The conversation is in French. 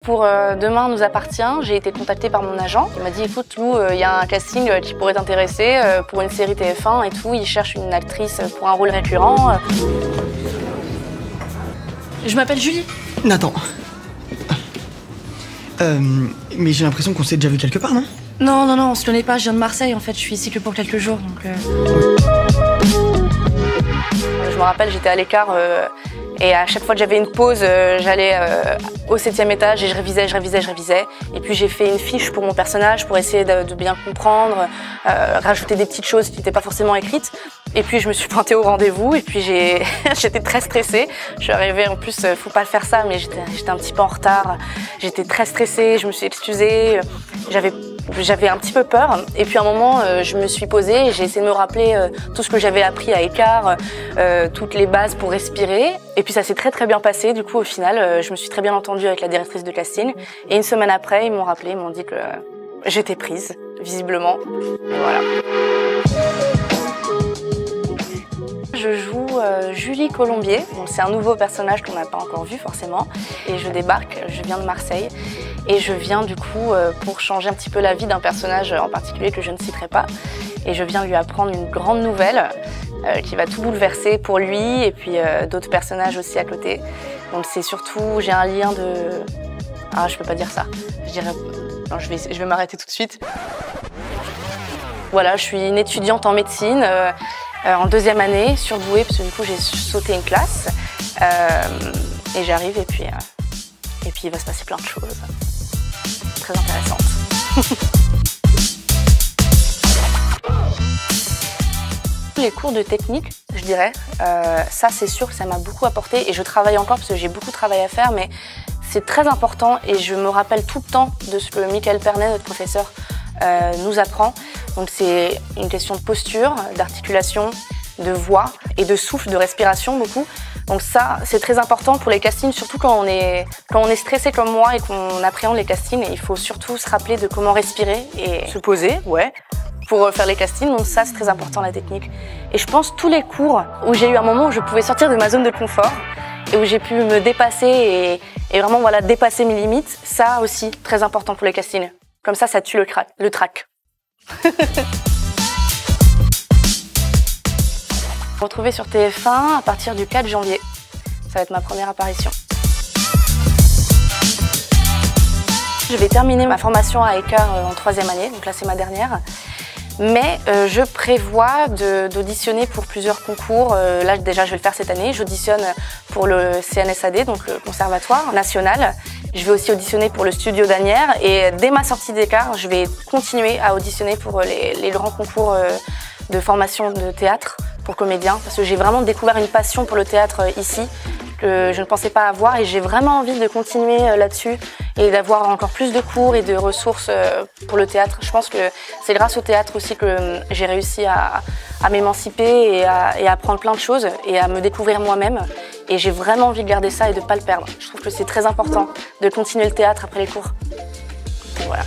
pour Demain nous appartient, j'ai été contactée par mon agent. Il m'a dit écoute Lou, il y a un casting qui pourrait t'intéresser pour une série TF1 et tout. Il cherche une actrice pour un rôle récurrent. Je m'appelle Julie. Nathan. Mais j'ai l'impression qu'on s'est déjà vu quelque part, non? Non, on se connaît pas, je viens de Marseille en fait, je suis ici que pour quelques jours donc... Je me rappelle, j'étais à l'écart et à chaque fois que j'avais une pause, j'allais au 7e étage et je révisais. Et puis j'ai fait une fiche pour mon personnage pour essayer de bien comprendre, rajouter des petites choses qui n'étaient pas forcément écrites. Et puis je me suis pointée au rendez-vous et puis j'étais très stressée. Je suis arrivée, en plus, faut pas le faire ça, mais j'étais un petit peu en retard. J'étais très stressée, je me suis excusée. J'avais un petit peu peur et puis à un moment je me suis posée et j'ai essayé de me rappeler tout ce que j'avais appris à Écart, toutes les bases pour respirer et puis ça s'est très bien passé. Du coup au final je me suis très bien entendue avec la directrice de casting et une semaine après ils m'ont rappelé, ils m'ont dit que j'étais prise visiblement. Et voilà. Je joue Julie Colombier, c'est un nouveau personnage qu'on n'a pas encore vu forcément et je débarque, je viens de Marseille et je viens du coup pour changer un petit peu la vie d'un personnage en particulier que je ne citerai pas et je viens lui apprendre une grande nouvelle qui va tout bouleverser pour lui et puis d'autres personnages aussi à côté. Donc c'est surtout, j'ai un lien de... Ah je peux pas dire ça, je dirais... Non, je vais m'arrêter tout de suite. Voilà, je suis une étudiante en médecine. En 2e année, surdouée, parce que du coup j'ai sauté une classe et j'arrive et puis il va se passer plein de choses très intéressantes. Les cours de technique, je dirais, ça c'est sûr que ça m'a beaucoup apporté et je travaille encore parce que j'ai beaucoup de travail à faire, mais c'est très important et je me rappelle tout le temps de ce que Michael Pernet, notre professeur, nous apprend. Donc c'est une question de posture, d'articulation, de voix et de souffle, de respiration beaucoup. Donc ça, c'est très important pour les castings, surtout quand on est stressé comme moi et qu'on appréhende les castings. Et il faut surtout se rappeler de comment respirer et se poser, ouais, pour faire les castings. Donc ça, c'est très important, la technique. Et je pense tous les cours où j'ai eu un moment où je pouvais sortir de ma zone de confort et où j'ai pu me dépasser et vraiment voilà, dépasser mes limites, ça aussi, très important pour les castings. Comme ça tue le trac. Retrouver sur TF1 à partir du 4 janvier. Ça va être ma première apparition. Je vais terminer ma formation à Écart en 3e année, donc là c'est ma dernière. Mais je prévois d'auditionner pour plusieurs concours. Là déjà je vais le faire cette année. J'auditionne pour le CNSAD, donc le Conservatoire National. Je vais aussi auditionner pour le Studio d'Asnières et dès ma sortie d'Écart, je vais continuer à auditionner pour les grands concours de formation de théâtre pour comédiens parce que j'ai vraiment découvert une passion pour le théâtre ici que je ne pensais pas avoir et j'ai vraiment envie de continuer là-dessus et d'avoir encore plus de cours et de ressources pour le théâtre. Je pense que c'est grâce au théâtre aussi que j'ai réussi à m'émanciper et à apprendre plein de choses et à me découvrir moi-même. Et j'ai vraiment envie de garder ça et de ne pas le perdre. Je trouve que c'est très important de continuer le théâtre après les cours. Et voilà.